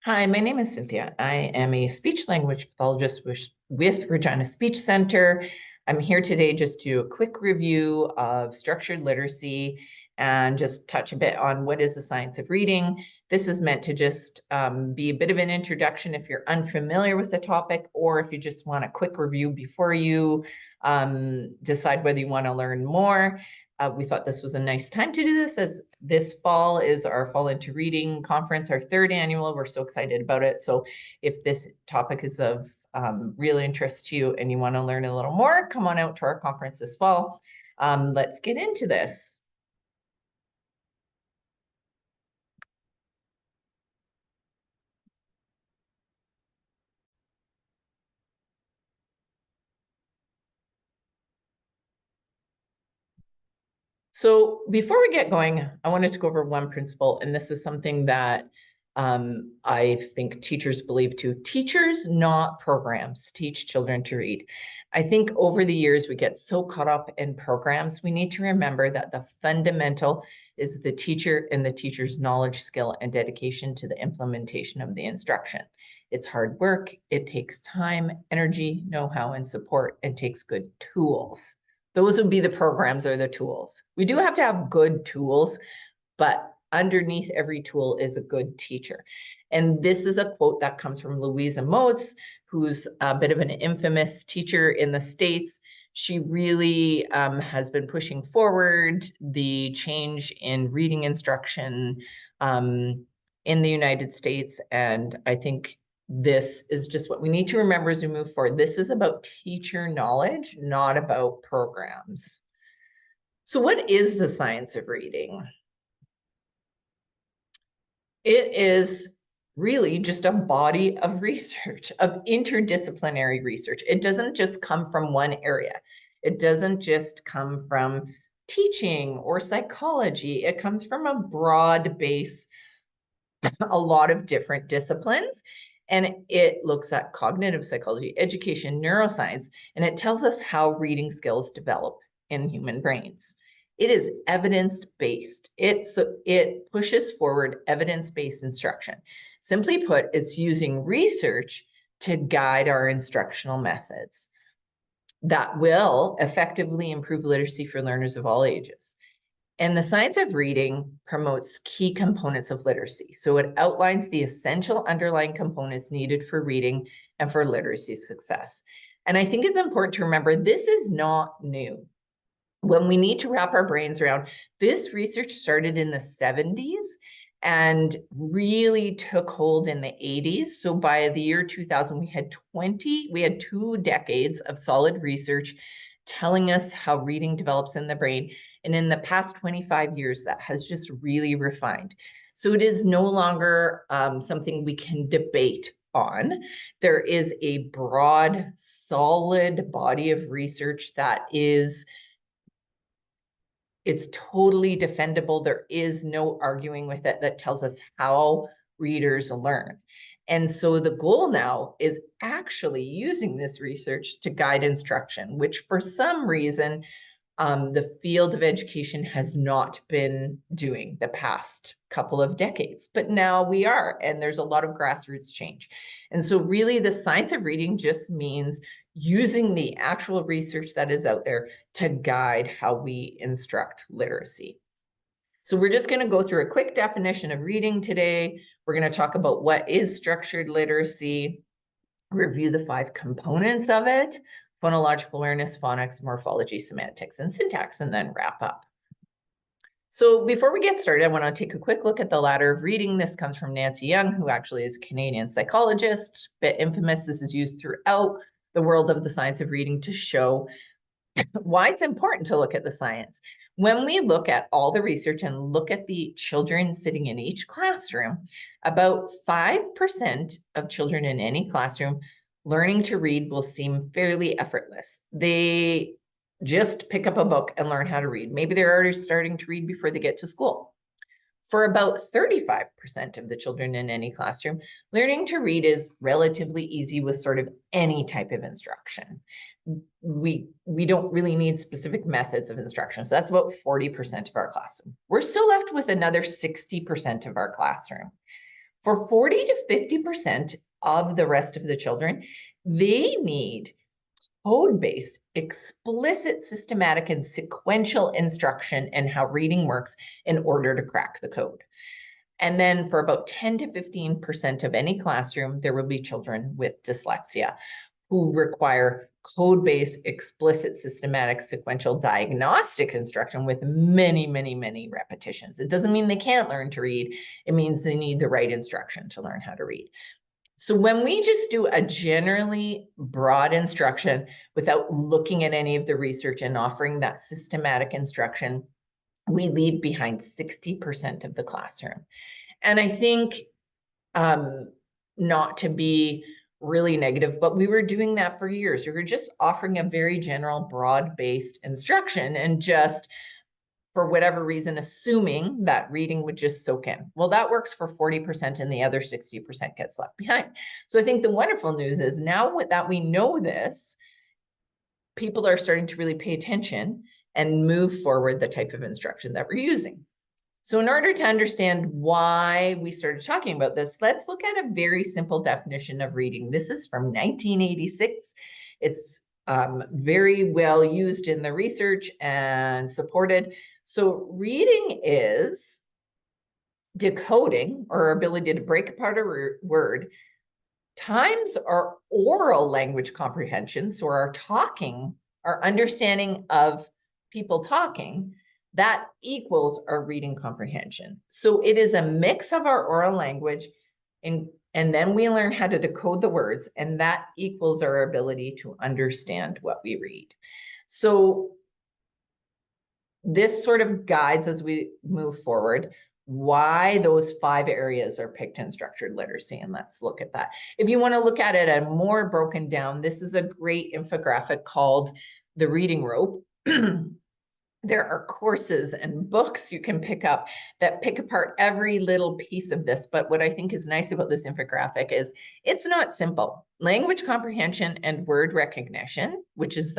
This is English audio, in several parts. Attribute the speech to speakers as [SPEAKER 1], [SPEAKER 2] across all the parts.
[SPEAKER 1] Hi, my name is Cynthia. I am a speech language pathologist with Regina Speech Center. I'm here today just to do a quick review of structured literacy and just touch a bit on what is the science of reading. This is meant to just be a bit of an introduction if you're unfamiliar with the topic, or if you just want a quick review before you decide whether you want to learn more. We thought this was a nice time to do this, as this fall is our Fall Into Reading conference, our third annual. We're so excited about it. So if this topic is of real interest to you and you want to learn a little more, come on out to our conference this fall. Let's get into this. So before we get going, I wanted to go over one principle, and this is something that I think teachers believe too. Teachers, not programs, teach children to read. I think over the years, we get so caught up in programs, we need to remember that the fundamental is the teacher and the teacher's knowledge, skill, and dedication to the implementation of the instruction. It's hard work, it takes time, energy, know-how, and support, and takes good tools. Those would be the programs or the tools. We do have to have good tools, but underneath every tool is a good teacher. And this is a quote that comes from Louisa Moats, who's a bit of an infamous teacher in the States. She really has been pushing forward the change in reading instruction in the United States. And I think this is just what we need to remember as we move forward. This is about teacher knowledge, not about programs. So what is the science of reading? It is really just a body of research, of interdisciplinary research. It doesn't just come from one area. It doesn't just come from teaching or psychology. It comes from a broad base, a lot of different disciplines. And it looks at cognitive psychology, education, neuroscience, and it tells us how reading skills develop in human brains. It is evidence-based. It pushes forward evidence-based instruction. Simply put, it's using research to guide our instructional methods that will effectively improve literacy for learners of all ages. And the science of reading promotes key components of literacy. So it outlines the essential underlying components needed for reading and for literacy success. And I think it's important to remember this is not new. When we need to wrap our brains around, this research started in the 70s and really took hold in the 80s. So by the year 2000, we had 2 decades of solid research telling us how reading develops in the brain. And in the past 25 years, that has just really refined. So it is no longer something we can debate on. There is a broad, solid body of research that it's totally defendable. There is no arguing with it that tells us how readers learn. And so the goal now is actually using this research to guide instruction, which for some reason, the field of education has not been doing the past couple of decades, but now we are, and there's a lot of grassroots change. And so really the science of reading just means using the actual research that is out there to guide how we instruct literacy. So we're just going to go through a quick definition of reading today. We're going to talk about what is structured literacy, review the 5 components of it: phonological awareness, phonics, morphology, semantics, and syntax, and then wrap up. So before we get started, I want to take a quick look at the ladder of reading. This comes from Nancy Young, who actually is a Canadian psychologist, a bit infamous. This is used throughout the world of the science of reading to show why it's important to look at the science. When we look at all the research and look at the children sitting in each classroom, about 5% of children in any classroom learning to read will seem fairly effortless. They just pick up a book and learn how to read. Maybe they're already starting to read before they get to school. For about 35% of the children in any classroom, learning to read is relatively easy with sort of any type of instruction. We don't really need specific methods of instruction. So that's about 40% of our classroom. We're still left with another 60% of our classroom. For 40 to 50% of the rest of the children, they need code-based, explicit, systematic, and sequential instruction in how reading works in order to crack the code. And then for about 10 to 15% of any classroom, there will be children with dyslexia who require code-based, explicit, systematic, sequential diagnostic instruction with many, many, many repetitions. It doesn't mean they can't learn to read. It means they need the right instruction to learn how to read. So when we just do a generally broad instruction without looking at any of the research and offering that systematic instruction, we leave behind 60% of the classroom. And I think, not to be really negative, but we were doing that for years. We were just offering a very general, broad-based instruction and just, for whatever reason, assuming that reading would just soak in. Well, that works for 40% and the other 60% gets left behind. So I think the wonderful news is now that we know this, people are starting to really pay attention and move forward the type of instruction that we're using. So in order to understand why we started talking about this, let's look at a very simple definition of reading. This is from 1986. It's very well used in the research and supported. So reading is decoding, or ability to break apart a word, times our oral language comprehension, so our talking, our understanding of people talking, that equals our reading comprehension. So it is a mix of our oral language, and then we learn how to decode the words, and that equals our ability to understand what we read. So this sort of guides as we move forward why those 5 areas are picked in structured literacy. And let's look at that. If you want to look at it and more broken down, this is a great infographic called The Reading Rope. There are courses and books you can pick up that pick apart every little piece of this. But what I think is nice about this infographic is it's not simple. Language comprehension and word recognition, which is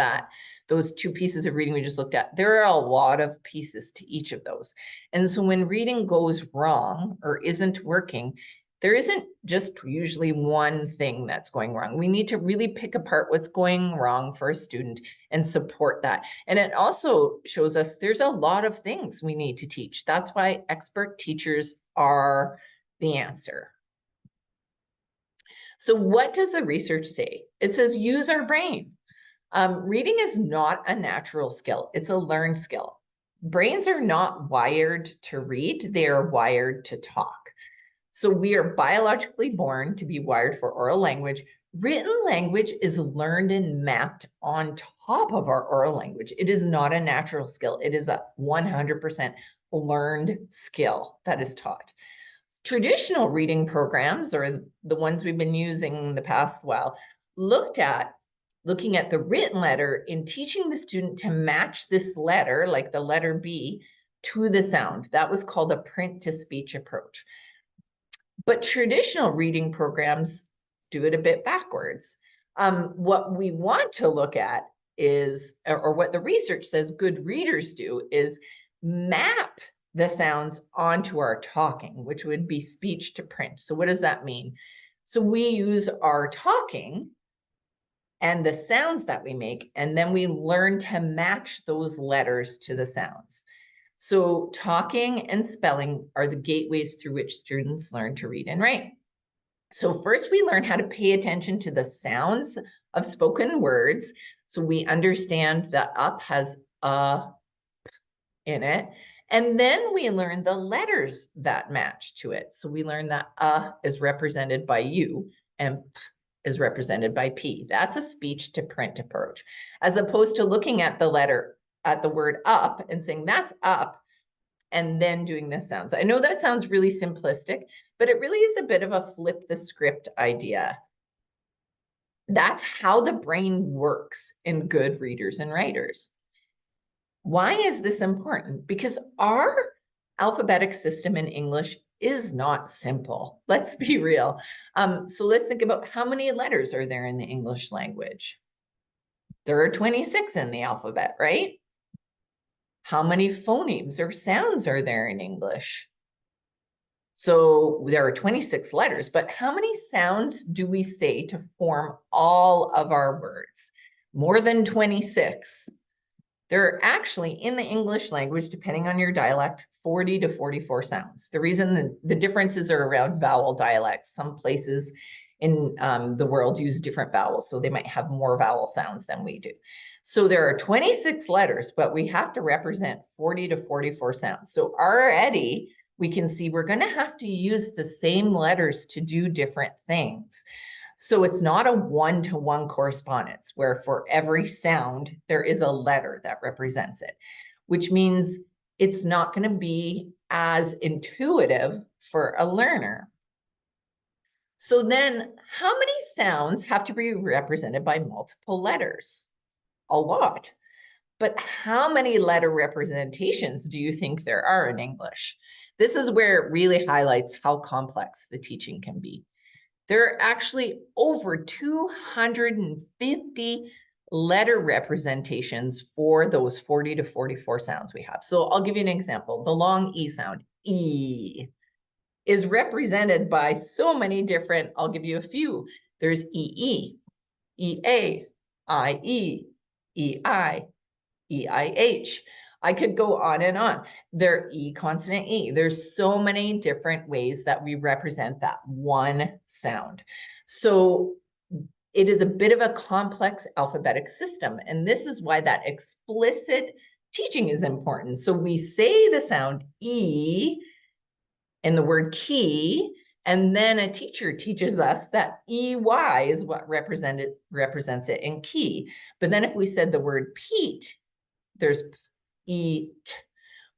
[SPEAKER 1] those 2 pieces of reading we just looked at, there are a lot of pieces to each of those. And so when reading goes wrong or isn't working, there isn't just usually one thing that's going wrong. We need to really pick apart what's going wrong for a student and support that. And it also shows us there's a lot of things we need to teach. That's why expert teachers are the answer. So what does the research say? It says use our brain. Reading is not a natural skill. It's a learned skill. Brains are not wired to read. They are wired to talk. So we are biologically born to be wired for oral language. Written language is learned and mapped on top of our oral language. It is not a natural skill. It is a 100% learned skill that is taught. Traditional reading programs, or the ones we've been using the past while, looking at the written letter in teaching the student to match this letter, like the letter B, to the sound. That was called a print-to-speech approach. But traditional reading programs do it a bit backwards. What we want to look at is, or what the research says good readers do, is map the sounds onto our talking, which would be speech to print. So what does that mean? So we use our talking and the sounds that we make, and then we learn to match those letters to the sounds. So talking and spelling are the gateways through which students learn to read and write. So first we learn how to pay attention to the sounds of spoken words. So we understand that up has a in it. And then we learn the letters that match to it. So we learn that is represented by U and P is represented by P. That's a speech to print approach, as opposed to looking at the word up and saying that's up and then doing the sounds. I know that sounds really simplistic, but it really is a bit of a flip the script idea. That's how the brain works in good readers and writers. Why is this important? Because our alphabetic system in English is not simple. Let's be real. So let's think about how many letters are there in the English language. There are 26 in the alphabet, right? How many phonemes or sounds are there in English? So there are 26 letters, but how many sounds do we say to form all of our words? More than 26. There are actually, in the English language, depending on your dialect, 40 to 44 sounds. The reason the differences are around vowel dialects. Some places in the world use different vowels, so they might have more vowel sounds than we do. So there are 26 letters, but we have to represent 40 to 44 sounds. So already we can see we're going to have to use the same letters to do different things. So it's not a one-to-one correspondence where for every sound, there is a letter that represents it, which means it's not going to be as intuitive for a learner. So then how many sounds have to be represented by multiple letters? A lot. But how many letter representations do you think there are in English? This is where it really highlights how complex the teaching can be. There are actually over 250 letter representations for those 40 to 44 sounds we have. So I'll give you an example. The long E sound, E, is represented by so many different, I'll give you a few. There's EE, EA, IE, EI, EIH. I could go on and on. There E consonant E. There's so many different ways that we represent that one sound. So it is a bit of a complex alphabetic system. And this is why that explicit teaching is important. So we say the sound E in the word key, and then a teacher teaches us that EY is what represents it in key. But then if we said the word Pete, there's eat.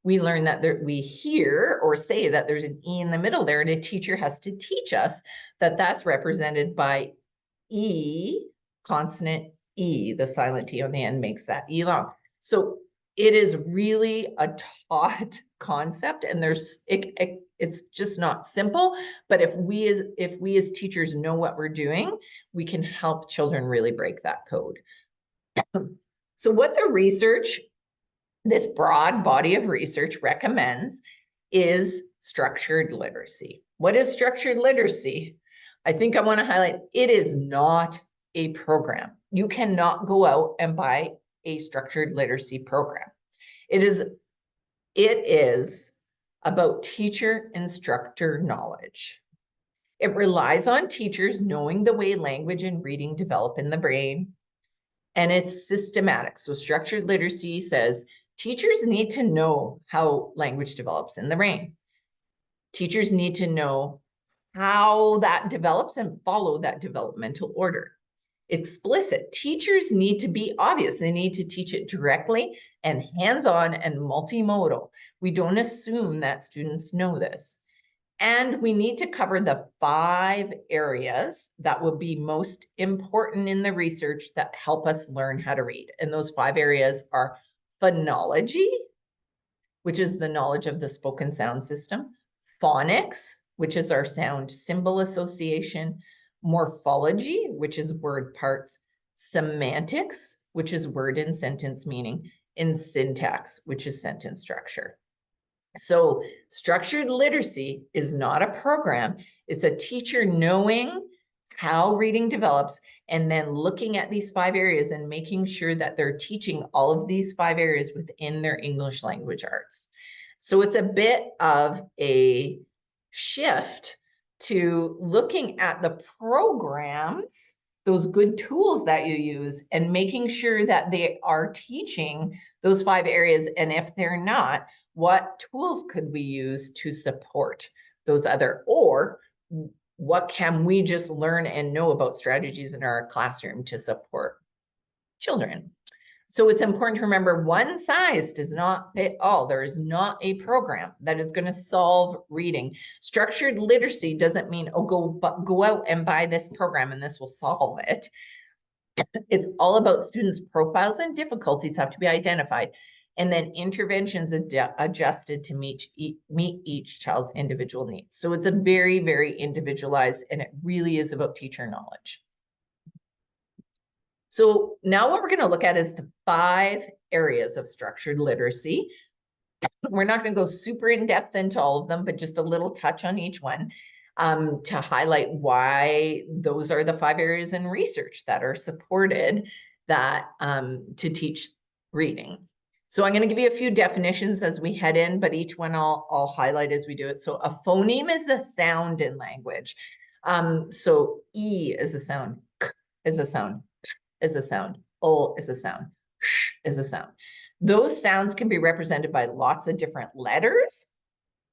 [SPEAKER 1] We learn that we hear or say that there's an E in the middle there, and a teacher has to teach us that that's represented by E, consonant E. The silent T on the end makes that E long. So it is really a taught concept, and it's just not simple. But if we as teachers know what we're doing, we can help children really break that code. So what the research, this broad body of research recommends, is structured literacy. What is structured literacy? I think I want to highlight, it is not a program. You cannot go out and buy a structured literacy program. It is about teacher-instructor knowledge. It relies on teachers knowing the way language and reading develop in the brain, and it's systematic. So structured literacy says teachers need to know how language develops in the brain. Teachers need to know how that develops and follow that developmental order. Explicit. Teachers need to be obvious. They need to teach it directly and hands-on and multimodal. We don't assume that students know this. And we need to cover the 5 areas that will be most important in the research that help us learn how to read. And those 5 areas are phonology, which is the knowledge of the spoken sound system, phonics, which is our sound symbol association, morphology, which is word parts, semantics, which is word and sentence meaning, and syntax, which is sentence structure. So structured literacy is not a program. It's a teacher knowing how reading develops and then looking at these 5 areas and making sure that they're teaching all of these 5 areas within their English language arts. So it's a bit of a shift to looking at the programs, those good tools that you use, and making sure that they are teaching those 5 areas. And if they're not, what tools could we use to support those other, or what can we just learn and know about strategies in our classroom to support children? So it's important to remember one size does not fit all. There is not a program that is going to solve reading. Structured literacy doesn't mean, oh, go out and buy this program and this will solve it. It's all about students' profiles and difficulties have to be identified, and then interventions adjusted to meet each child's individual needs. So it's a very, very individualized, and it really is about teacher knowledge. So now what we're going to look at is the 5 areas of structured literacy. We're not going to go super in depth into all of them, but just a little touch on each one to highlight why those are the 5 areas in research that are supported that to teach reading. So I'm going to give you a few definitions as we head in, but each one I'll highlight as we do it. So a phoneme is a sound in language. So E is a sound, K is a sound, P is a sound, O is a sound, Sh is a sound. Those sounds can be represented by lots of different letters,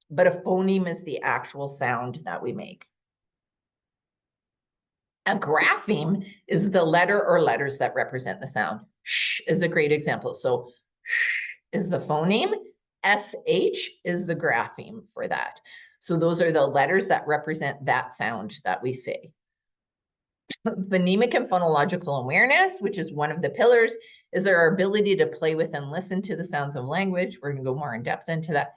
[SPEAKER 1] but a phoneme is the actual sound that we make. A grapheme is the letter or letters that represent the sound. Sh is a great example. So sh is the phoneme, sh is the grapheme for that. So those are the letters that represent that sound that we say. Phonemic and phonological awareness, which is one of the pillars, is our ability to play with and listen to the sounds of language. We're going to go more in depth into that.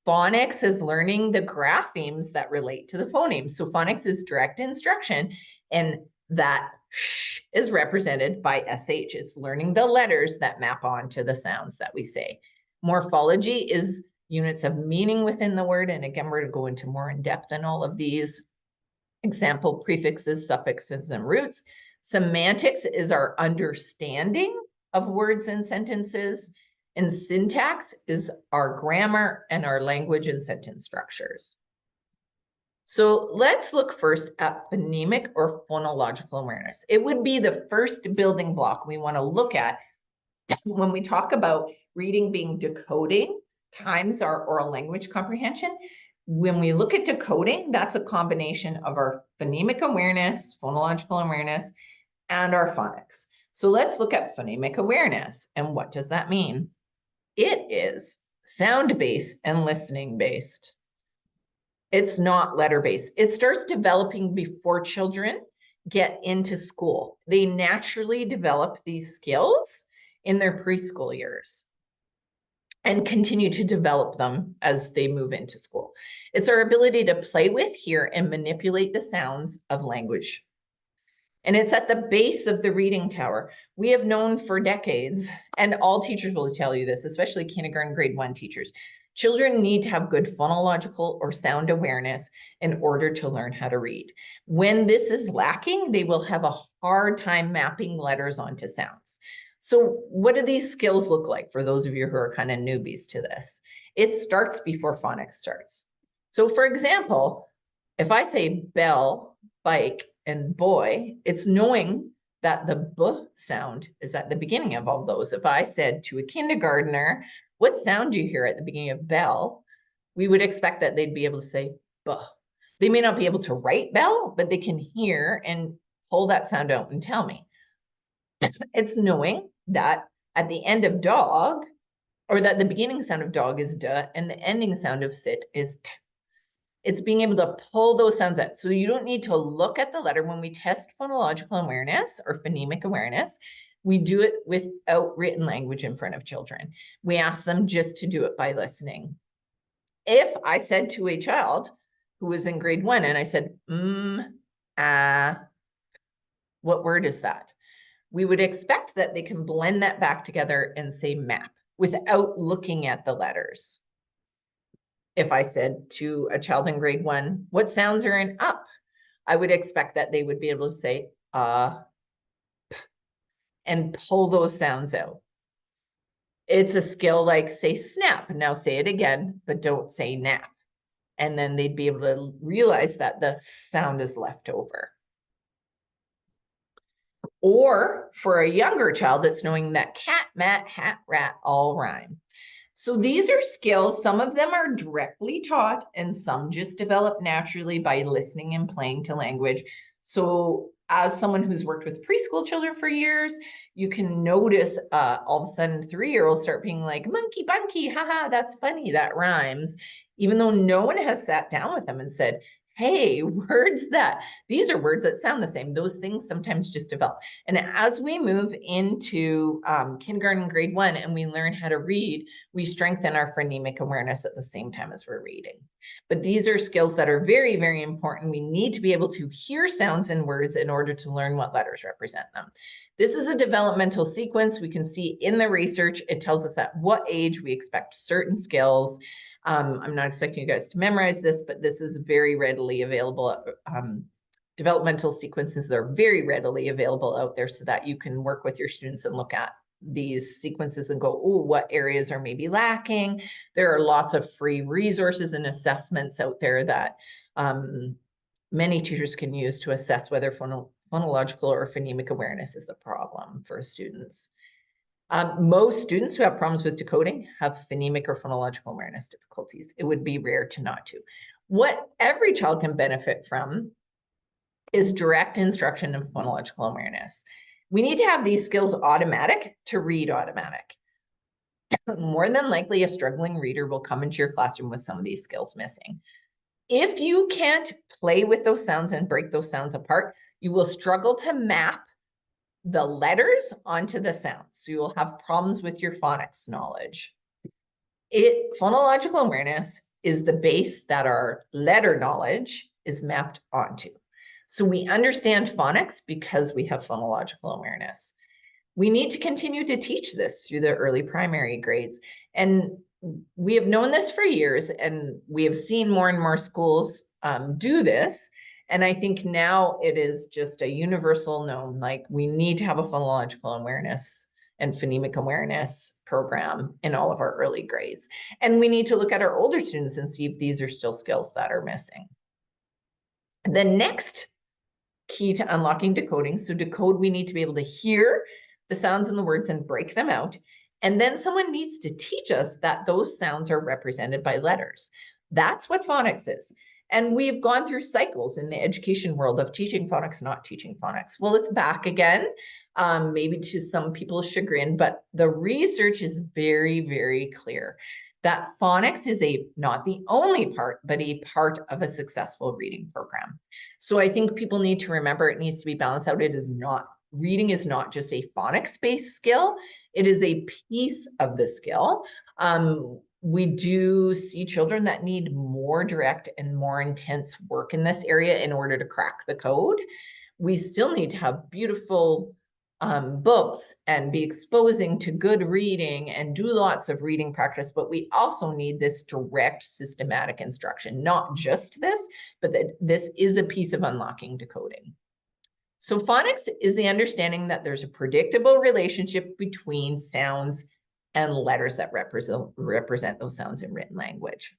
[SPEAKER 1] Phonics is learning the graphemes that relate to the phonemes. So phonics is direct instruction, and that sh is represented by sh. It's learning the letters that map onto the sounds that we say. Morphology is units of meaning within the word. And again, we're going to go into more in depth in all of these. Example, prefixes, suffixes, and roots. Semantics is our understanding of words and sentences. And syntax is our grammar and our language and sentence structures. So let's look first at phonemic or phonological awareness. It would be the first building block we want to look at when we talk about reading being decoding times our oral language comprehension. When we look at decoding, that's a combination of our phonemic awareness, phonological awareness, and our phonics. So let's look at phonemic awareness. And what does that mean? It is sound-based and listening-based. It's not letter-based. It starts developing before children get into school. They naturally develop these skills in their preschool years and continue to develop them as they move into school. It's our ability to play with, hear, and manipulate the sounds of language. And it's at the base of the reading tower. We have known for decades, and all teachers will tell you this, especially kindergarten grade 1 teachers, children need to have good phonological or sound awareness in order to learn how to read. When this is lacking, they will have a hard time mapping letters onto sounds. So what do these skills look like for those of you who are kind of newbies to this? It starts before phonics starts. So for example, if I say bell, bike, and boy, it's knowing that the b sound is at the beginning of all those. If I said to a kindergartner, what sound do you hear at the beginning of bell? We would expect that they'd be able to say b. They may not be able to write bell, but they can hear and pull that sound out and tell me. It's knowing that at the end of dog, or that the beginning sound of dog is d and the ending sound of sit is t. It's being able to pull those sounds out. So you don't need to look at the letter. When we test phonological awareness or phonemic awareness, we do it without written language in front of children. We ask them just to do it by listening. If I said to a child who was in grade 1 and I said, what word is that? We would expect that they can blend that back together and say map without looking at the letters. If I said to a child in grade 1, what sounds are in up? I would expect that they would be able to say p, and pull those sounds out. It's a skill like say snap. Now say it again, but don't say nap. And then they'd be able to realize that the sound is left over. Or for a younger child, it's knowing that cat, mat, hat, rat all rhyme. So these are skills. Some of them are directly taught and some just develop naturally by listening and playing to language. So as someone who's worked with preschool children for years, you can notice all of a sudden 3-year-olds start being like, monkey bunky, haha, that's funny, that rhymes. Even though no one has sat down with them and said, hey, these are words that sound the same. Those things sometimes just develop. And as we move into kindergarten, grade 1, and we learn how to read, we strengthen our phonemic awareness at the same time as we're reading. But these are skills that are very, very important. We need to be able to hear sounds and words in order to learn what letters represent them. This is a developmental sequence. We can see in the research, it tells us at what age we expect certain skills. I'm not expecting you guys to memorize this, but this is very readily available. Developmental sequences are very readily available out there so that you can work with your students and look at these sequences and go, oh, what areas are maybe lacking? There are lots of free resources and assessments out there that many teachers can use to assess whether phonological or phonemic awareness is a problem for students. Most students who have problems with decoding have phonemic or phonological awareness difficulties. It would be rare to not to. What every child can benefit from is direct instruction and phonological awareness. We need to have these skills automatic to read automatic. More than likely, a struggling reader will come into your classroom with some of these skills missing. If you can't play with those sounds and break those sounds apart, you will struggle to map the letters onto the sounds. So you will have problems with your phonics knowledge. Phonological awareness is the base that our letter knowledge is mapped onto. So we understand phonics because we have phonological awareness. We need to continue to teach this through the early primary grades. And we have known this for years, and we have seen more and more schools do this. And I think now it is just a universal known, like we need to have a phonological awareness and phonemic awareness program in all of our early grades. And we need to look at our older students and see if these are still skills that are missing. The next key to unlocking decoding, so decode, we need to be able to hear the sounds and the words and break them out. And then someone needs to teach us that those sounds are represented by letters. That's what phonics is. And we've gone through cycles in the education world of teaching phonics, not teaching phonics. Well, it's back again, maybe to some people's chagrin, but the research is very, very clear that phonics is not the only part, but a part of a successful reading program. So I think people need to remember it needs to be balanced out. Reading is not just a phonics-based skill. It is a piece of the skill. We do see children that need more direct and more intense work in this area in order to crack the code. We still need to have beautiful books and be exposing to good reading and do lots of reading practice, but we also need this direct systematic instruction, not just this, but that this is a piece of unlocking decoding. So phonics is the understanding that there's a predictable relationship between sounds and letters that represent those sounds in written language.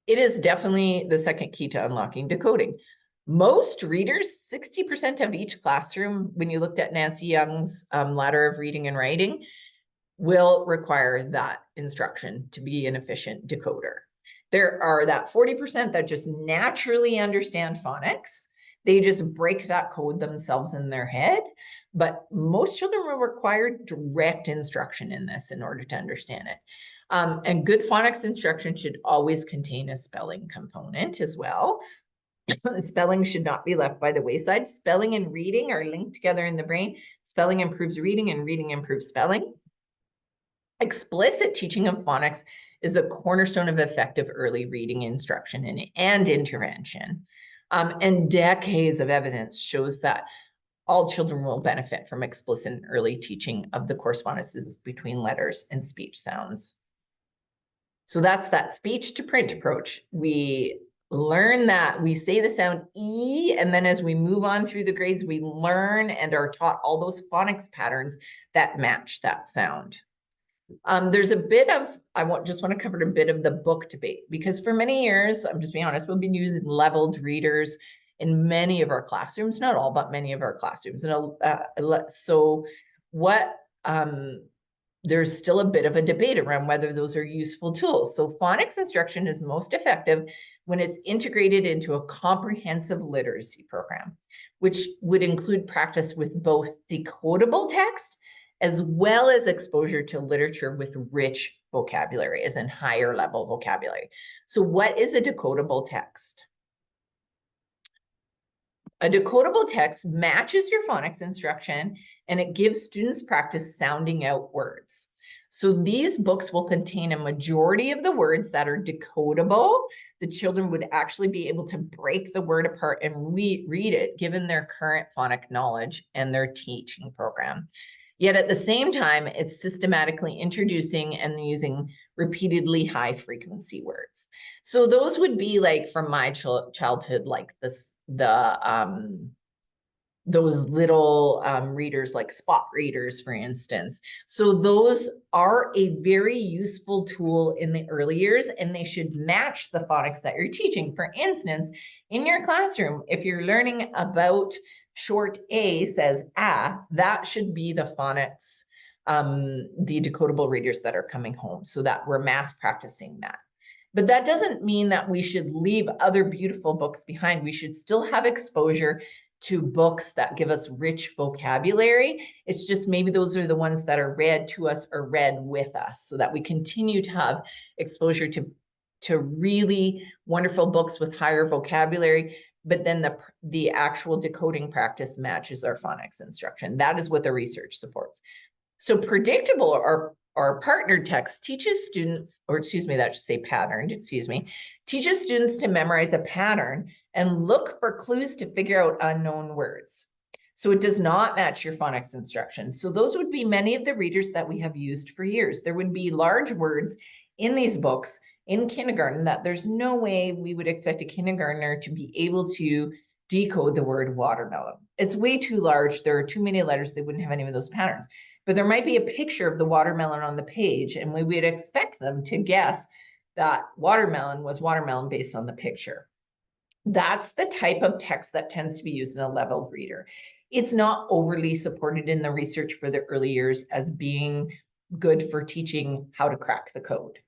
[SPEAKER 1] It is definitely the second key to unlocking decoding. Most readers, 60% of each classroom, when you looked at Nancy Young's ladder of reading and writing, will require that instruction to be an efficient decoder. There are that 40% that just naturally understand phonics. They just break that code themselves in their head. But most children will require direct instruction in this in order to understand it. And good phonics instruction should always contain a spelling component as well. Spelling should not be left by the wayside. Spelling and reading are linked together in the brain. Spelling improves reading and reading improves spelling. Explicit teaching of phonics is a cornerstone of effective early reading instruction and intervention. And decades of evidence shows that all children will benefit from explicit and early teaching of the correspondences between letters and speech sounds. So that's that speech to print approach. We learn that we say the sound E, and then as we move on through the grades, we learn and are taught all those phonics patterns that match that sound. There's a bit of, just want to cover a bit of the book debate, because for many years, I'm just being honest, we've been using leveled readers in many of our classrooms, not all, but many of our classrooms. And there's still a bit of a debate around whether those are useful tools. So phonics instruction is most effective when it's integrated into a comprehensive literacy program, which would include practice with both decodable text as well as exposure to literature with rich vocabulary, as in higher level vocabulary. So what is a decodable text? A decodable text matches your phonics instruction and it gives students practice sounding out words. So these books will contain a majority of the words that are decodable. The children would actually be able to break the word apart and read it given their current phonic knowledge and their teaching program. Yet at the same time, it's systematically introducing and using repeatedly high frequency words. So those would be like from my childhood, like those little readers like spot readers, for instance. So those are a very useful tool in the early years, and they should match the phonics that you're teaching. For instance, in your classroom, if you're learning about short A says ah, that should be the phonics, the decodable readers that are coming home, so that we're mass practicing that. But that doesn't mean that we should leave other beautiful books behind. We should still have exposure to books that give us rich vocabulary. It's just maybe those are the ones that are read to us or read with us, so that we continue to have exposure to really wonderful books with higher vocabulary, but then the actual decoding practice matches our phonics instruction. That is what the research supports. So predictable or partnered text teaches students, or excuse me, that should say patterned, teaches students to memorize a pattern and look for clues to figure out unknown words. So it does not match your phonics instructions. So those would be many of the readers that we have used for years. There would be large words in these books in kindergarten that there's no way we would expect a kindergartner to be able to decode the word watermelon. It's way too large. There are too many letters. They wouldn't have any of those patterns. But there might be a picture of the watermelon on the page, and we would expect them to guess that watermelon was watermelon based on the picture. That's the type of text that tends to be used in a leveled reader. It's not overly supported in the research for the early years as being good for teaching how to crack the code.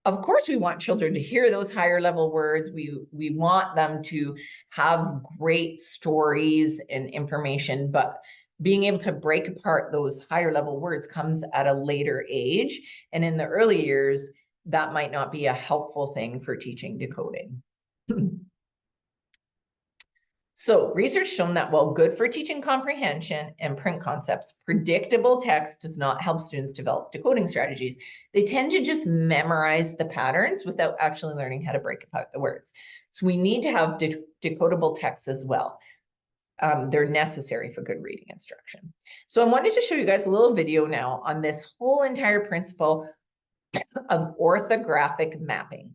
[SPEAKER 1] Of course, we want children to hear those higher level words. We want them to have great stories and information, but being able to break apart those higher level words comes at a later age. And in the early years, that might not be a helpful thing for teaching decoding. So research shown that while good for teaching comprehension and print concepts, predictable text does not help students develop decoding strategies. They tend to just memorize the patterns without actually learning how to break apart the words. So we need to have decodable texts as well. They're necessary for good reading instruction. So I wanted to show you guys a little video now on this whole entire principle of orthographic mapping.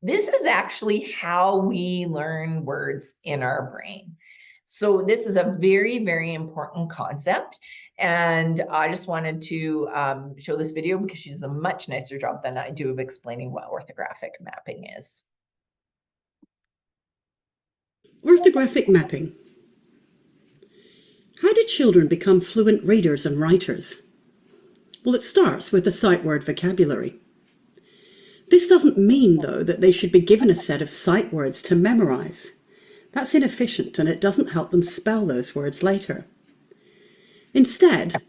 [SPEAKER 1] This is actually how we learn words in our brain. So this is a very, very important concept. And I just wanted to show this video because she does a much nicer job than I do of explaining what orthographic mapping is.
[SPEAKER 2] Orthographic mapping. How do children become fluent readers and writers? Well, it starts with the sight word vocabulary. This doesn't mean, though, that they should be given a set of sight words to memorize. That's inefficient and it doesn't help them spell those words later. Instead,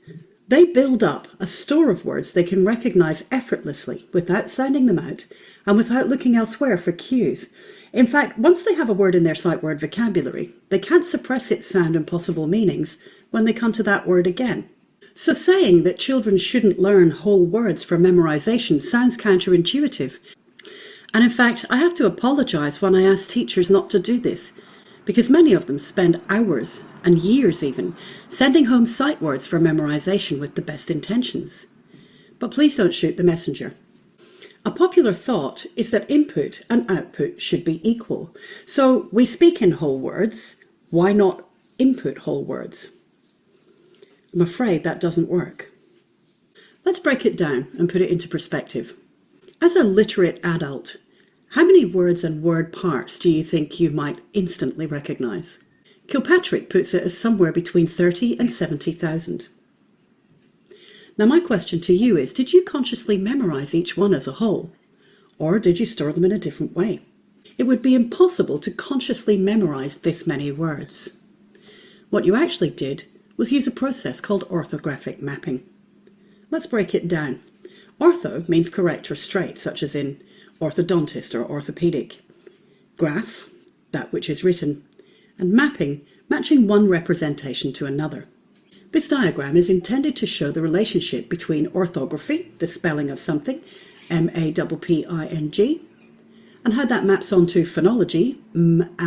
[SPEAKER 2] they build up a store of words they can recognize effortlessly without sounding them out and without looking elsewhere for cues. In fact, once they have a word in their sight word vocabulary, they can't suppress its sound and possible meanings when they come to that word again. So saying that children shouldn't learn whole words for memorization sounds counterintuitive. And in fact, I have to apologize when I ask teachers not to do this, because many of them spend hours and years even sending home sight words for memorization with the best intentions. But please don't shoot the messenger. A popular thought is that input and output should be equal. So we speak in whole words, why not input whole words? I'm afraid that doesn't work. Let's break it down and put it into perspective. As a literate adult, how many words and word parts do you think you might instantly recognize? Kilpatrick puts it as somewhere between 30 and 70,000. Now my question to you is, did you consciously memorize each one as a whole? Or did you store them in a different way? It would be impossible to consciously memorize this many words. What you actually did was use a process called orthographic mapping. Let's break it down. Ortho means correct or straight, such as in orthodontist or orthopedic. Graph, that which is written. and mapping, matching one representation to another. This diagram is intended to show the relationship between orthography, the spelling of something, M-A-P-P-I-N-G, and how that maps onto phonology, M-A-P-I-N,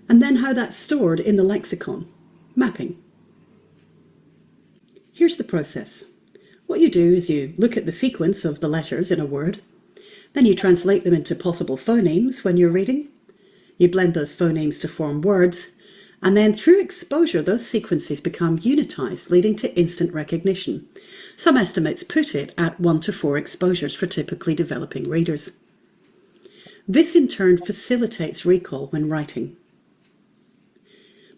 [SPEAKER 2] and then how that's stored in the lexicon, mapping. Here's the process. What you do is you look at the sequence of the letters in a word, then you translate them into possible phonemes when you're reading. You blend those phonemes to form words, and then through exposure, those sequences become unitized, leading to instant recognition. Some estimates put it at 1 to 4 exposures for typically developing readers. This in turn facilitates recall when writing.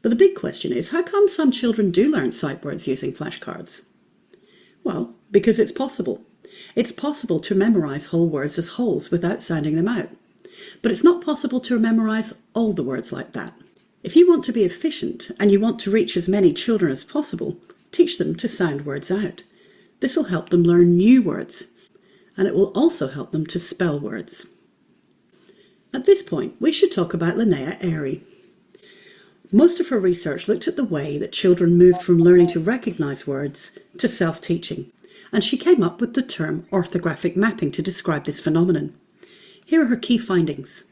[SPEAKER 2] But the big question is, how come some children do learn sight words using flashcards? Well, because it's possible. It's possible to memorize whole words as wholes without sounding them out. But it's not possible to memorize all the words like that. If you want to be efficient and you want to reach as many children as possible, teach them to sound words out. This will help them learn new words, and it will also help them to spell words. At this point, we should talk about Linnea Airy. Most of her research looked at the way that children moved from learning to recognize words to self-teaching, and she came up with the term orthographic mapping to describe this phenomenon. Here are her key findings.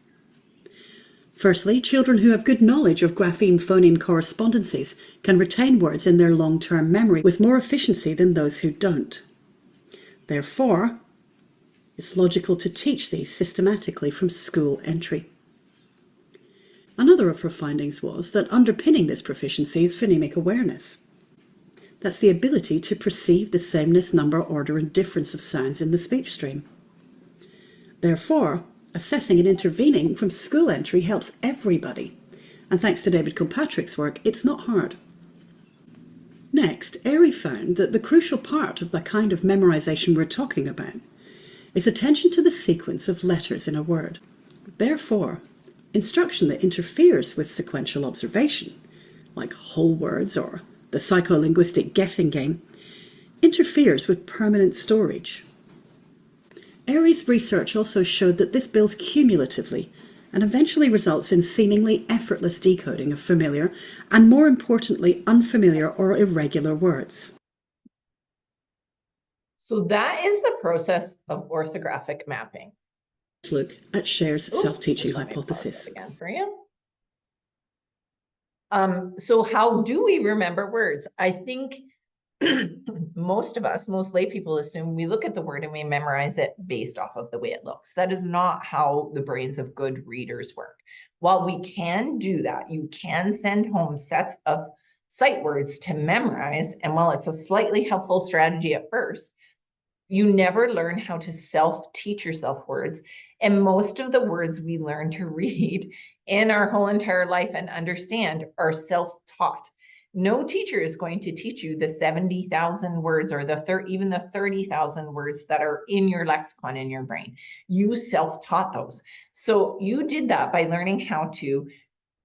[SPEAKER 2] Firstly, children who have good knowledge of grapheme-phoneme correspondences can retain words in their long-term memory with more efficiency than those who don't. Therefore, it's logical to teach these systematically from school entry. Another of her findings was that underpinning this proficiency is phonemic awareness. That's the ability to perceive the sameness, number, order, and difference of sounds in the speech stream. Therefore, assessing and intervening from school entry helps everybody, and thanks to David Kilpatrick's work, it's not hard. Next, Airy found that the crucial part of the kind of memorization we're talking about is attention to the sequence of letters in a word. Therefore, instruction that interferes with sequential observation, like whole words or the psycholinguistic guessing game, interferes with permanent storage. Airy's research also showed that this builds cumulatively and eventually results in seemingly effortless decoding of familiar and, more importantly, unfamiliar or irregular words.
[SPEAKER 1] So that is the process of orthographic mapping.
[SPEAKER 2] Let's look at Scher's self-teaching
[SPEAKER 1] Just let me pause
[SPEAKER 2] hypothesis.
[SPEAKER 1] that again for you. So how do we remember words? I think most of us, most lay people, assume we look at the word and we memorize it based off of the way it looks. That is not how the brains of good readers work. While we can do that, you can send home sets of sight words to memorize. And while it's a slightly helpful strategy at first, you never learn how to self-teach yourself words. And most of the words we learn to read in our whole entire life and understand are self-taught. No teacher is going to teach you the 70,000 words or even the 30,000 words that are in your lexicon in your brain. You self-taught those. So you did that by learning how to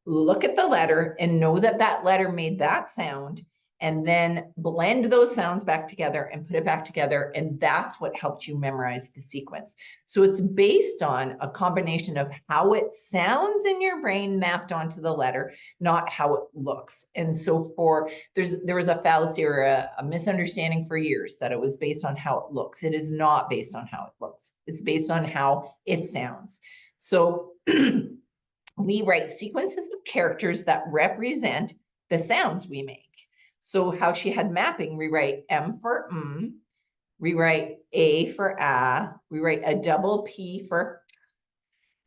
[SPEAKER 1] look at the letter and know that that letter made that sound, and then blend those sounds back together and put it back together. And that's what helped you memorize the sequence. So it's based on a combination of how it sounds in your brain mapped onto the letter, not how it looks. And so there was a fallacy or a misunderstanding for years that it was based on how it looks. It is not based on how it looks. It's based on how it sounds. So we write sequences of characters that represent the sounds we make. So how she had mapping, we write M for we write A for we write a double P for,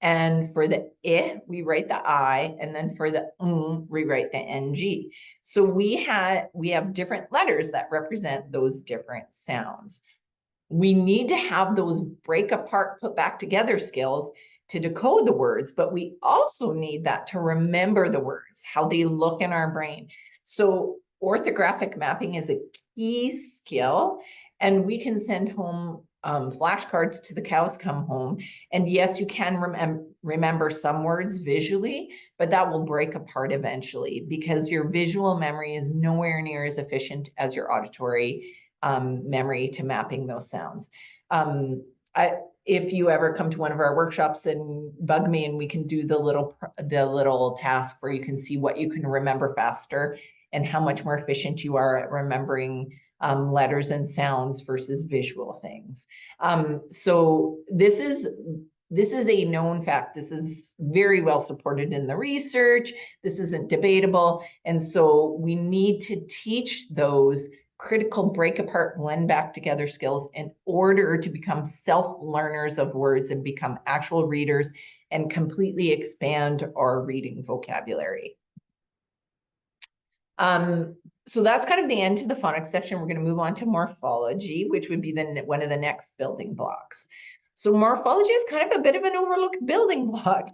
[SPEAKER 1] and for the I, we write the I, and then for the we write the NG. So we have different letters that represent those different sounds. We need to have those break apart, put back together skills to decode the words, but we also need that to remember the words, how they look in our brain. So orthographic mapping is a key skill, and we can send home flashcards to the cows come home. And yes, you can remember some words visually, but that will break apart eventually because your visual memory is nowhere near as efficient as your auditory memory to mapping those sounds. if you ever come to one of our workshops and bug me, and we can do the little task where you can see what you can remember faster and how much more efficient you are at remembering letters and sounds versus visual things. So this is a known fact. This is very well supported in the research. This isn't debatable. And so we need to teach those critical break apart, blend back together skills in order to become self-learners of words and become actual readers and completely expand our reading vocabulary. So that's kind of the end to the phonics section. We're going to move on to morphology, which would be one of the next building blocks. So morphology is kind of a bit of an overlooked building block.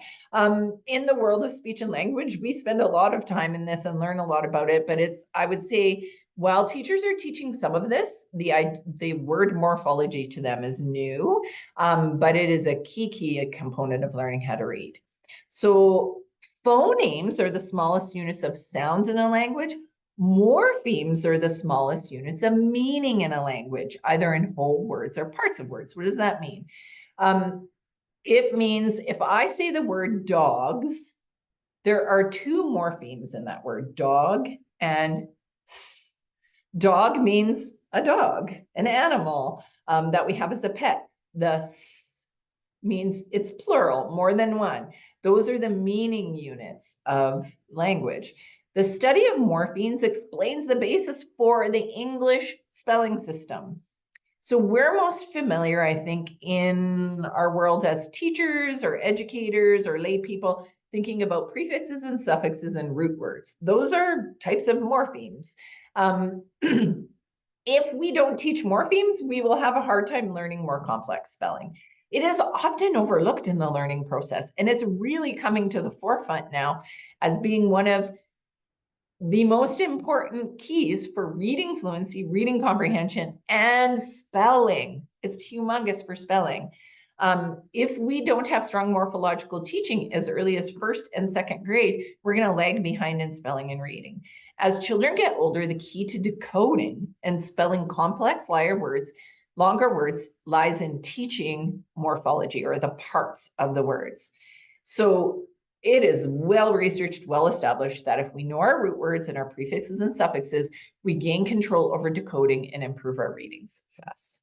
[SPEAKER 1] In the world of speech and language, we spend a lot of time in this and learn a lot about it, but I would say, while teachers are teaching some of this, the word morphology to them is new, but it is a key component of learning how to read. So phonemes are the smallest units of sounds in a language. Morphemes are the smallest units of meaning in a language, either in whole words or parts of words. What does that mean? It means if I say the word dogs, there are two morphemes in that word, dog and s. Dog means a dog, an animal that we have as a pet. The s means it's plural, more than one. Those are the meaning units of language. The study of morphemes explains the basis for the English spelling system. So we're most familiar, I think, in our world as teachers or educators or lay people, thinking about prefixes and suffixes and root words. Those are types of morphemes. If we don't teach morphemes, we will have a hard time learning more complex spelling. It is often overlooked in the learning process, and it's really coming to the forefront now as being one of the most important keys for reading fluency, reading comprehension, and spelling. It's humongous for spelling. If we don't have strong morphological teaching as early as first and second grade, we're going to lag behind in spelling and reading. As children get older, the key to decoding and spelling complex longer words lies in teaching morphology, or the parts of the words. So it is well researched, well established that if we know our root words and our prefixes and suffixes, we gain control over decoding and improve our reading success.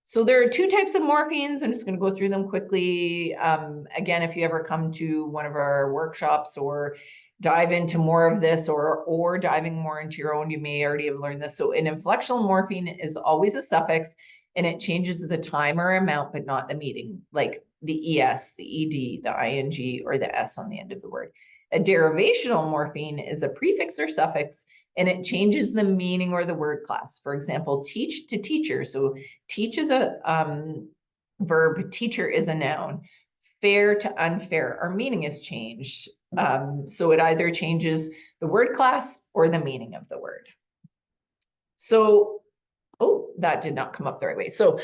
[SPEAKER 1] So there are two types of morphemes. I'm just going to go through them quickly. Again, if you ever come to one of our workshops or dive into more of this, or diving more into your own, you may already have learned this. So an inflectional morpheme is always a suffix, and it changes the time or amount, but not the meaning, like the ES, the ED, the ING, or the S on the end of the word. A derivational morpheme is a prefix or suffix, and it changes the meaning or the word class. For example, teach to teacher. So teach is a verb, teacher is a noun. Fair to unfair, our meaning is changed. So it either changes the word class or the meaning of the word. So, oh, that did not come up the right way. So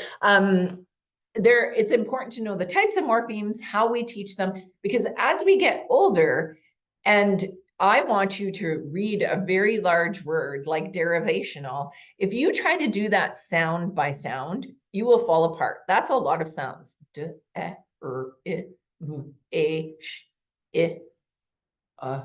[SPEAKER 1] it's important to know the types of morphemes, how we teach them, because as we get older, and I want you to read a very large word like derivational, if you try to do that sound by sound, you will fall apart. That's a lot of sounds. D, e, I, v, a, sh, I.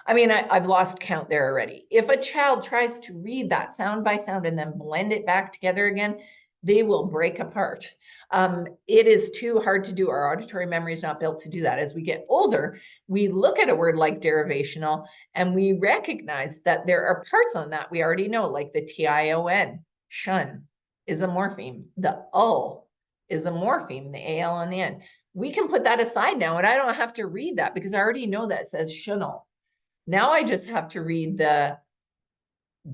[SPEAKER 1] I mean, I've lost count there already. If a child tries to read that sound by sound and then blend it back together again, they will break apart. It is too hard to do. Our auditory memory is not built to do that. As we get older, we look at a word like derivational and we recognize that there are parts on that we already know, like the TION, shun, is a morpheme. The ul is a morpheme, the AL on the end. We can put that aside now, and I don't have to read that because I already know that says shunal. Now I just have to read the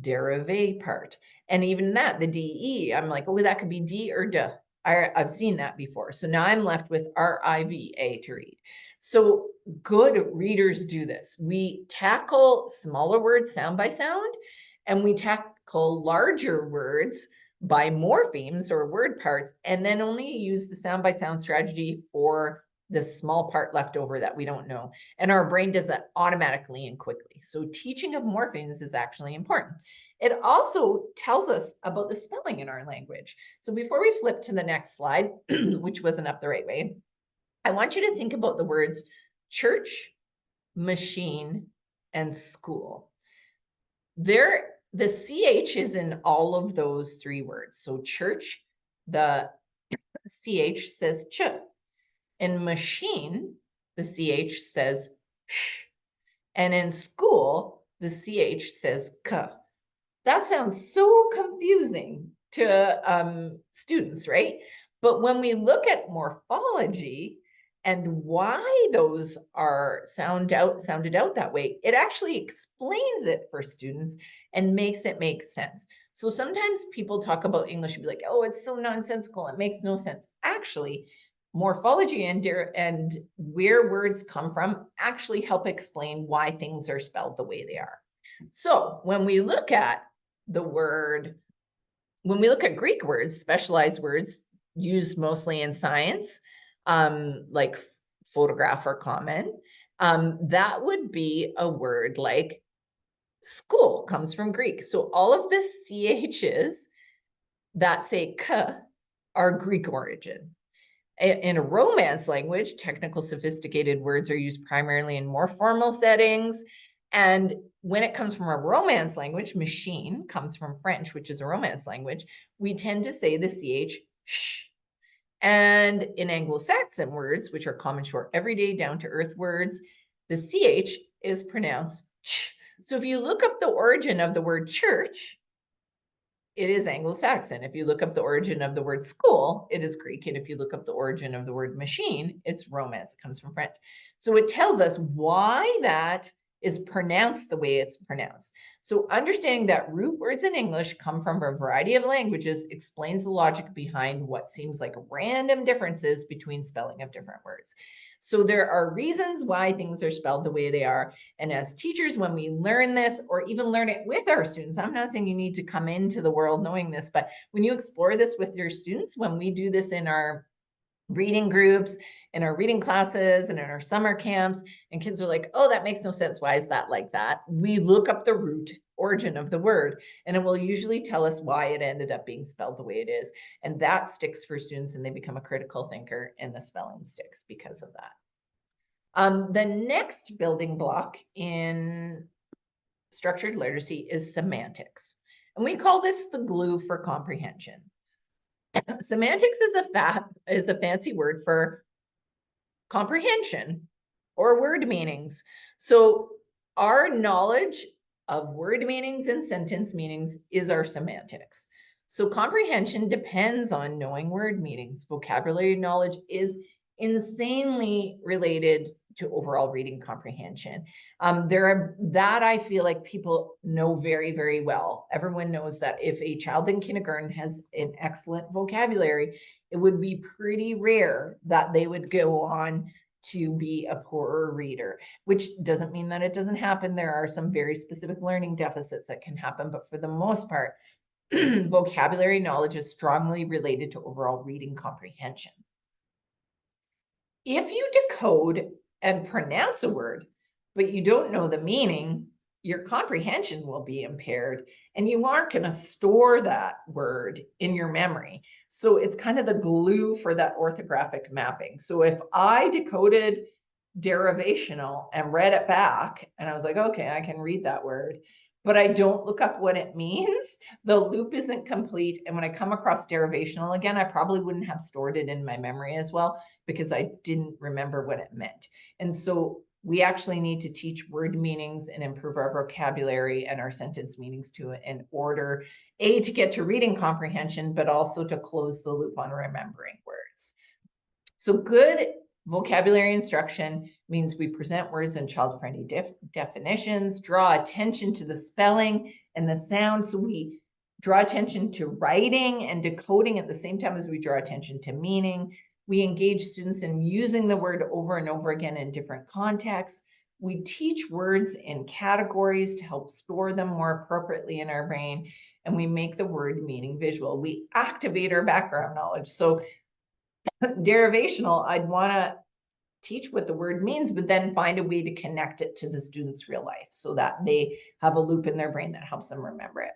[SPEAKER 1] derive part. And even that, the DE, I'm like, oh, that could be D or D. I've seen that before. So now I'm left with RIVA to read. So good readers do this. We tackle smaller words sound by sound, and we tackle larger words by morphemes or word parts, and then only use the sound by sound strategy for the small part left over that we don't know. And our brain does that automatically and quickly. So teaching of morphemes is actually important. It also tells us about the spelling in our language. So before we flip to the next slide, which wasn't up the right way, I want you to think about the words church, machine, and school. The CH is in all of those three words. So church, the CH says ch. In machine, the CH says sh. And in school, the CH says k. That sounds so confusing to students, right? But when we look at morphology and why those are sounded out that way, it actually explains it for students and makes it make sense. So sometimes people talk about English and be like, oh, it's so nonsensical, it makes no sense. Actually, morphology and where words come from actually help explain why things are spelled the way they are. So when we look at Greek words, specialized words used mostly in science, like photograph or common, that would be a word like school comes from Greek. So all of the CHs that say k are Greek origin. In a Romance language, technical, sophisticated words are used primarily in more formal settings. And when it comes from a Romance language, machine comes from French, which is a Romance language, we tend to say the CH sh. And in Anglo-Saxon words, which are common, short, everyday, down-to-earth words, the CH is pronounced ch. So if you look up the origin of the word church, it is Anglo-Saxon. If you look up the origin of the word school, it is Greek. And if you look up the origin of the word machine, it's Romance. It comes from French. So it tells us why that is pronounced the way it's pronounced. So understanding that root words in English come from a variety of languages explains the logic behind what seems like random differences between spelling of different words. So there are reasons why things are spelled the way they are. And as teachers, when we learn this or even learn it with our students, I'm not saying you need to come into the world knowing this, but when you explore this with your students, when we do this in our reading groups, in our reading classes, and in our summer camps, and kids are like, oh, that makes no sense. Why is that like that? We look up the root origin of the word, and it will usually tell us why it ended up being spelled the way it is. And that sticks for students, and they become a critical thinker, and the spelling sticks because of that. The next building block in structured literacy is semantics. And we call this the glue for comprehension. Semantics is a fancy word for comprehension or word meanings. So our knowledge of word meanings and sentence meanings is our semantics. So comprehension depends on knowing word meanings. Vocabulary knowledge is insanely related to overall reading comprehension. That I feel like people know very, very well. Everyone knows that if a child in kindergarten has an excellent vocabulary, it would be pretty rare that they would go on to be a poorer reader, which doesn't mean that it doesn't happen. There are some very specific learning deficits that can happen, but for the most part, vocabulary knowledge is strongly related to overall reading comprehension. If you decode and pronounce a word, but you don't know the meaning, your comprehension will be impaired and you aren't going to store that word in your memory. So it's kind of the glue for that orthographic mapping. So if I decoded derivational and read it back and I was like, okay, I can read that word, but I don't look up what it means, the loop isn't complete. And when I come across derivational again, I probably wouldn't have stored it in my memory as well because I didn't remember what it meant. And so we actually need to teach word meanings and improve our vocabulary and our sentence meanings to in order, A, to get to reading comprehension, but also to close the loop on remembering words. So good vocabulary instruction means we present words in child-friendly definitions, draw attention to the spelling and the sound. So we draw attention to writing and decoding at the same time as we draw attention to meaning. We engage students in using the word over and over again in different contexts. We teach words in categories to help store them more appropriately in our brain, and we make the word meaning visual. We activate our background knowledge. So derivational, I'd want to teach what the word means, but then find a way to connect it to the student's real life so that they have a loop in their brain that helps them remember it.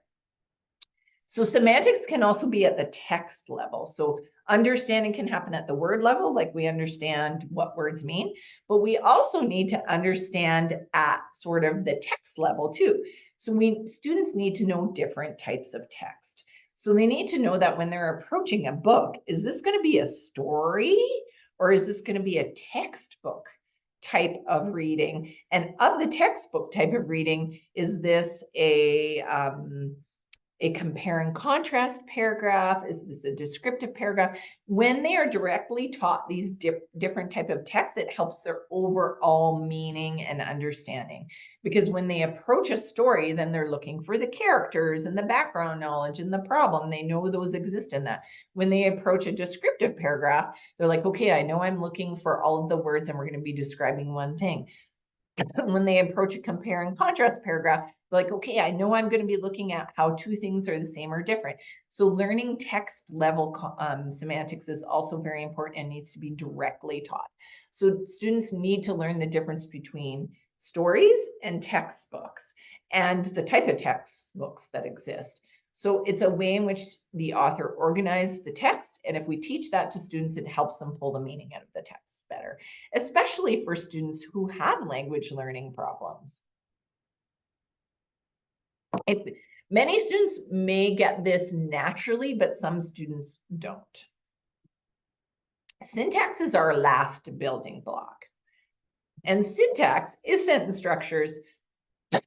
[SPEAKER 1] So semantics can also be at the text level. So understanding can happen at the word level, like we understand what words mean, but we also need to understand at sort of the text level too. So students need to know different types of text. So they need to know that when they're approaching a book, is this going to be a story or is this going to be a textbook type of reading? And of the textbook type of reading, is this a compare and contrast paragraph? Is this a descriptive paragraph? When they are directly taught these different type of texts, it helps their overall meaning and understanding. Because when they approach a story, then they're looking for the characters and the background knowledge and the problem. They know those exist in that. When they approach a descriptive paragraph, they're like, okay, I know I'm looking for all of the words and we're going to be describing one thing. When they approach a compare and contrast paragraph, like, okay, I know I'm going to be looking at how two things are the same or different. So learning text level semantics is also very important and needs to be directly taught. So students need to learn the difference between stories and textbooks and the type of textbooks that exist. So it's a way in which the author organized the text. And if we teach that to students, it helps them pull the meaning out of the text better, especially for students who have language learning problems. Many students may get this naturally, but some students don't. Syntax is our last building block. And syntax is sentence structures.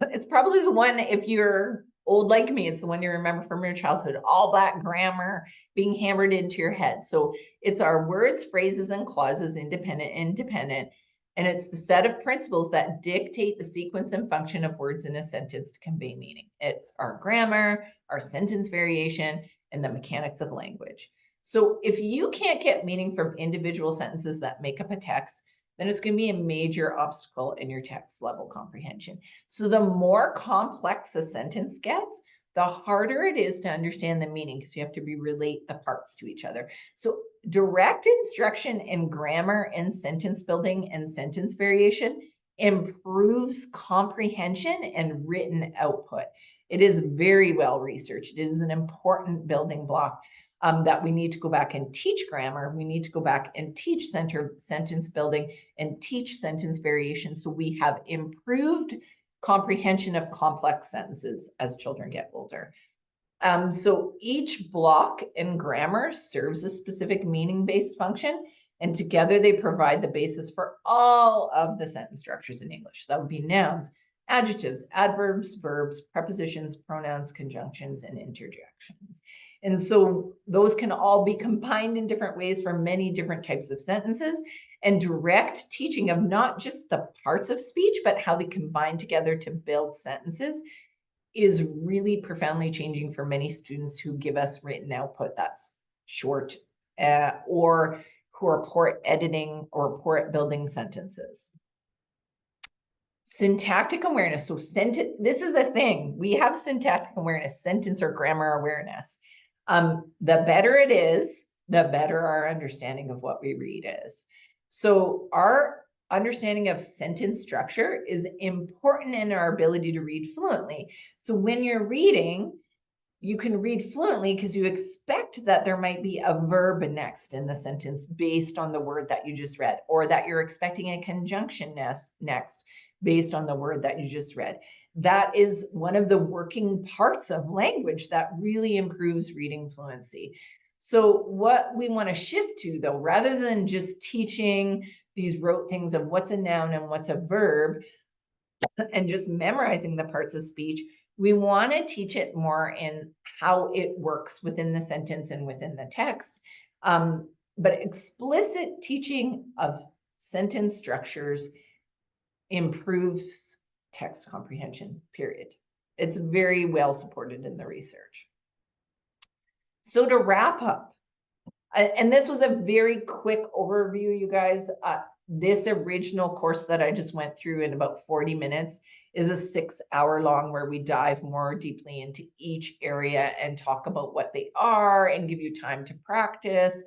[SPEAKER 1] It's probably the one, if you're old like me, it's the one you remember from your childhood, all that grammar being hammered into your head. So it's our words, phrases, and clauses, independent. And it's the set of principles that dictate the sequence and function of words in a sentence to convey meaning. It's our grammar, our sentence variation, and the mechanics of language. So if you can't get meaning from individual sentences that make up a text, then it's going to be a major obstacle in your text level comprehension. So the more complex a sentence gets, the harder it is to understand the meaning because you have to relate the parts to each other. So direct instruction in grammar and sentence building and sentence variation improves comprehension and written output. It is very well researched. It is an important building block that we need to go back and teach grammar. We need to go back and teach sentence building and teach sentence variation so we have improved comprehension of complex sentences as children get older. So each block in grammar serves a specific meaning-based function, and together they provide the basis for all of the sentence structures in English. That would be nouns, adjectives, adverbs, verbs, prepositions, pronouns, conjunctions, and interjections. And so those can all be combined in different ways for many different types of sentences, and direct teaching of not just the parts of speech, but how they combine together to build sentences is really profoundly changing for many students who give us written output that's short or who are poor at editing or poor at building sentences. Syntactic awareness. So this is a thing. We have syntactic awareness, sentence or grammar awareness. The better it is, the better our understanding of what we read is. So our understanding of sentence structure is important in our ability to read fluently. So when you're reading, you can read fluently because you expect that there might be a verb next in the sentence based on the word that you just read, or that you're expecting a conjunction next based on the word that you just read. That is one of the working parts of language that really improves reading fluency. So what we want to shift to, though, rather than just teaching these rote things of what's a noun and what's a verb and just memorizing the parts of speech, we want to teach it more in how it works within the sentence and within the text. But explicit teaching of sentence structures improves text comprehension, period. It's very well supported in the research. So to wrap up, and this was a very quick overview, you guys. This original course that I just went through in about 40 minutes is a 6-hour long where we dive more deeply into each area and talk about what they are and give you time to practice.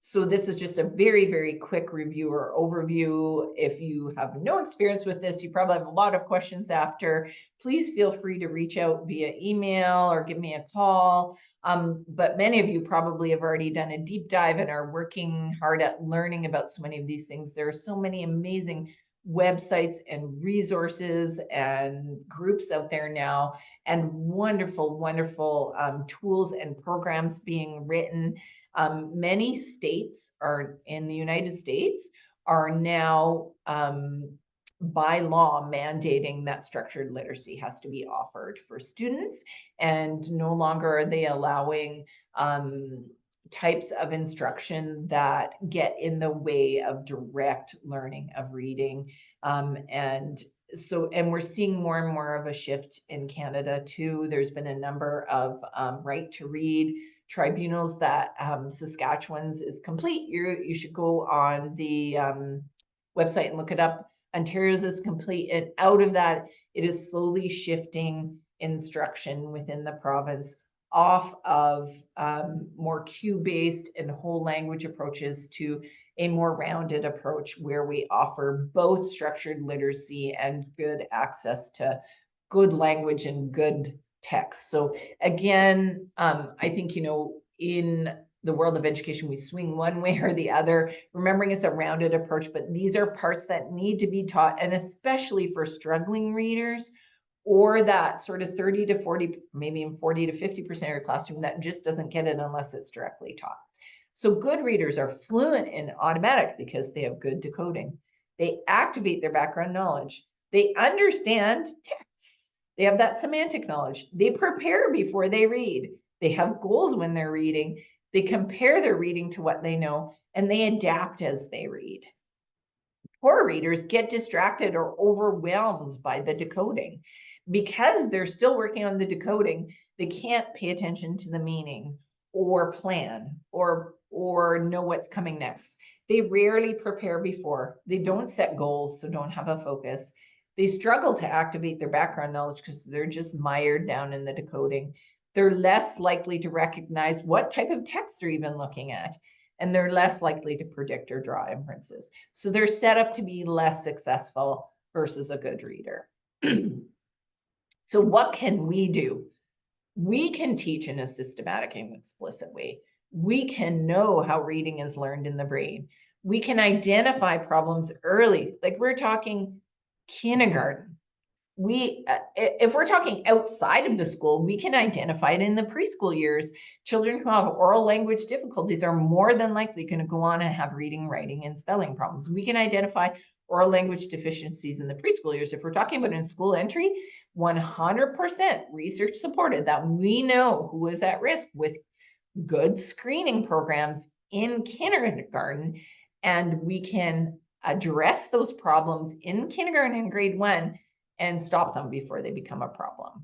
[SPEAKER 1] So this is just a very, very quick review or overview. If you have no experience with this, you probably have a lot of questions after. Please feel free to reach out via email or give me a call. But many of you probably have already done a deep dive and are working hard at learning about so many of these things. There are so many amazing websites and resources and groups out there now, and wonderful, wonderful tools and programs being written. Many states are in the United States are now by law mandating that structured literacy has to be offered for students, and no longer are they allowing types of instruction that get in the way of direct learning of reading. And we're seeing more and more of a shift in Canada too. There's been a number of right to read tribunals that Saskatchewan's is complete. You should go on the website and look it up. Ontario's is complete, and out of that, it is slowly shifting instruction within the province off of more cue-based and whole language approaches to a more rounded approach where we offer both structured literacy and good access to good language and good text. So again, I think, in the world of education, we swing one way or the other, remembering it's a rounded approach, but these are parts that need to be taught, and especially for struggling readers, or that sort of 30 to 40, maybe even 40 to 50% of your classroom that just doesn't get it unless it's directly taught. So good readers are fluent in automatic because they have good decoding. They activate their background knowledge. They understand texts. They have that semantic knowledge. They prepare before they read. They have goals when they're reading. They compare their reading to what they know, and they adapt as they read. Poor readers get distracted or overwhelmed by the decoding. Because they're still working on the decoding, they can't pay attention to the meaning or plan or know what's coming next. They rarely prepare before. They don't set goals, so don't have a focus. They struggle to activate their background knowledge because they're just mired down in the decoding. They're less likely to recognize what type of text they're even looking at, and they're less likely to predict or draw inferences. So they're set up to be less successful versus a good reader. So what can we do? We can teach in a systematic and explicit way. We can know how reading is learned in the brain. We can identify problems early, like we're talking kindergarten. If we're talking outside of the school, we can identify it in the preschool years. Children who have oral language difficulties are more than likely going to go on and have reading, writing, and spelling problems. We can identify oral language deficiencies in the preschool years. If we're talking about in school entry, 100% research supported that we know who is at risk with good screening programs in kindergarten, and we can address those problems in kindergarten and grade 1 and stop them before they become a problem.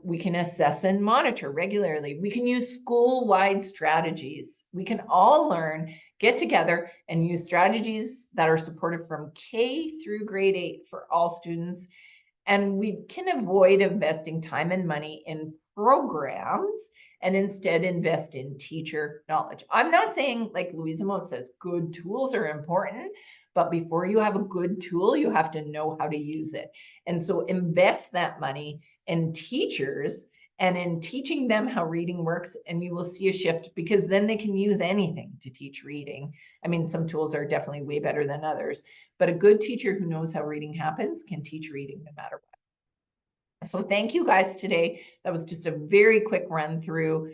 [SPEAKER 1] We can assess and monitor regularly. We can use school-wide strategies. We can all learn, get together, and use strategies that are supported from K through grade 8 for all students. And we can avoid investing time and money in programs and instead invest in teacher knowledge. I'm not saying, like Louisa Moat says, good tools are important, but before you have a good tool, you have to know how to use it. And so invest that money in teachers and in teaching them how reading works, and you will see a shift, because then they can use anything to teach reading. I mean, some tools are definitely way better than others, but a good teacher who knows how reading happens can teach reading no matter what. So thank you guys today. That was just a very quick run through.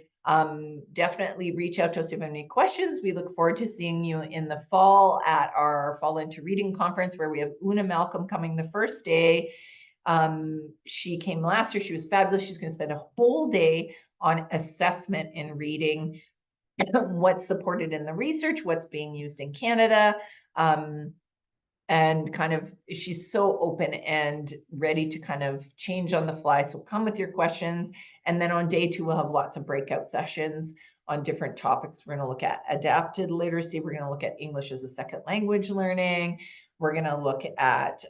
[SPEAKER 1] Definitely reach out to us if you have any questions. We look forward to seeing you in the fall at our Fall Into Reading conference, where we have Una Malcolm coming the first day. She came last year. She was fabulous. She's going to spend a whole day on assessment in reading, what's supported in the research, what's being used in Canada, and kind of, she's so open and ready to kind of change on the fly. So come with your questions. And then on day 2, we'll have lots of breakout sessions on different topics. We're going to look at adapted literacy. We're going to look at English as a second language learning. We're going to look at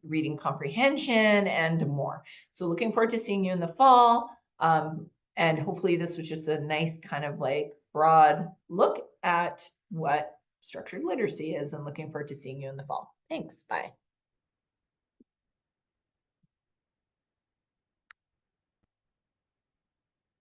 [SPEAKER 1] reading comprehension and more. So looking forward to seeing you in the fall. And hopefully this was just a nice kind of like broad look at what structured literacy is, and looking forward to seeing you in the fall. Thanks. Bye.